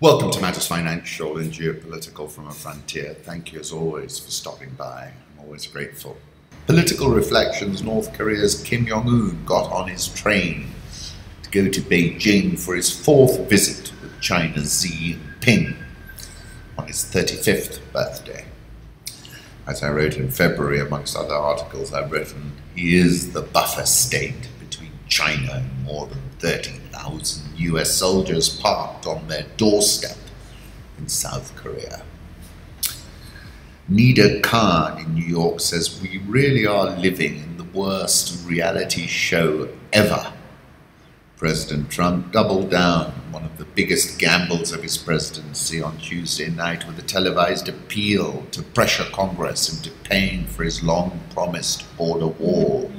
Welcome to Matters Financial and Geopolitical from a Frontier. Thank you as always for stopping by. I'm always grateful. Political reflections. North Korea's Kim Jong-un got on his train to go to Beijing for his fourth visit with China's Jinping on his 35th birthday. As I wrote in February, amongst other articles I've written, he is the buffer state between China and more than 30,000 US soldiers parked on their doorstep in South Korea. Nida Khan in New York says we really are living in the worst reality show ever. President Trump doubled down on one of the biggest gambles of his presidency on Tuesday night with a televised appeal to pressure Congress into paying for his long-promised border wall,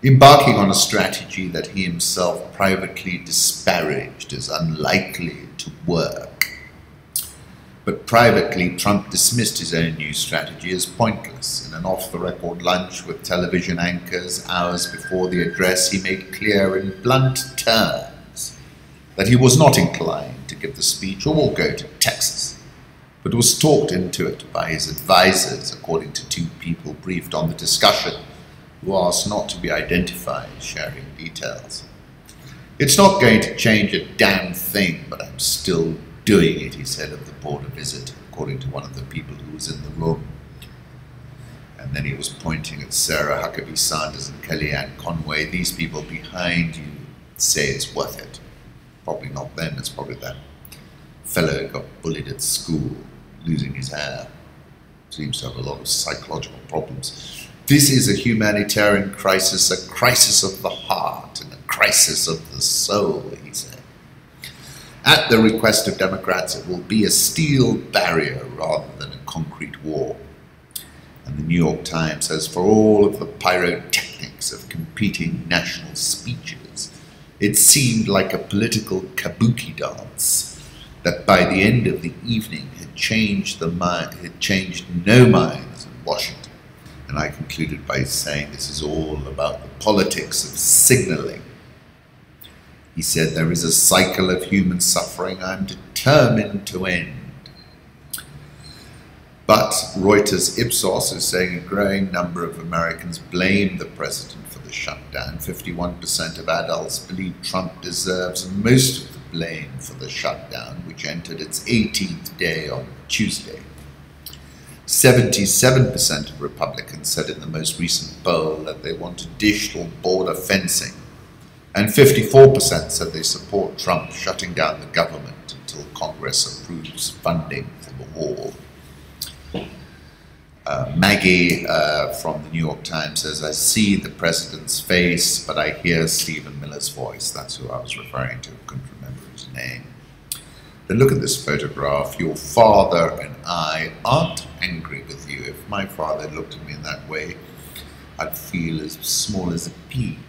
embarking on a strategy that he himself privately disparaged as unlikely to work. But privately, Trump dismissed his own new strategy as pointless. In an off-the-record lunch with television anchors hours before the address, he made clear in blunt terms that he was not inclined to give the speech or go to Texas, but was talked into it by his advisors, according to two people briefed on the discussion, who asked not to be identified, sharing details. "It's not going to change a damn thing, but I'm still doing it," he said of the border visit, according to one of the people who was in the room. And then he was pointing at Sarah Huckabee Sanders and Kellyanne Conway. "These people behind you say it's worth it." Probably not them, it's probably that fellow who got bullied at school, losing his hair. Seems to have a lot of psychological problems. "This is a humanitarian crisis, a crisis of the heart and a crisis of the soul," he said. At the request of Democrats, it will be a steel barrier rather than a concrete wall. And the New York Times says, for all of the pyrotechnics of competing national speeches, it seemed like a political kabuki dance that by the end of the evening had changed no minds in Washington. And I concluded by saying this is all about the politics of signaling. He said, "There is a cycle of human suffering I'm determined to end." But Reuters Ipsos is saying a growing number of Americans blame the president for the shutdown. 51% of adults believe Trump deserves most of the blame for the shutdown, which entered its 18th day on Tuesday. 77% of Republicans said in the most recent poll that they want additional border fencing, and 54% said they support Trump shutting down the government until Congress approves funding for the wall. Maggie from the New York Times says, "I see the president's face, but I hear Stephen Miller's voice." That's who I was referring to. I couldn't remember his name. Then look at this photograph. "Your father and I aren't angry with you. If my father looked at me in that way, I'd feel as small as a pea."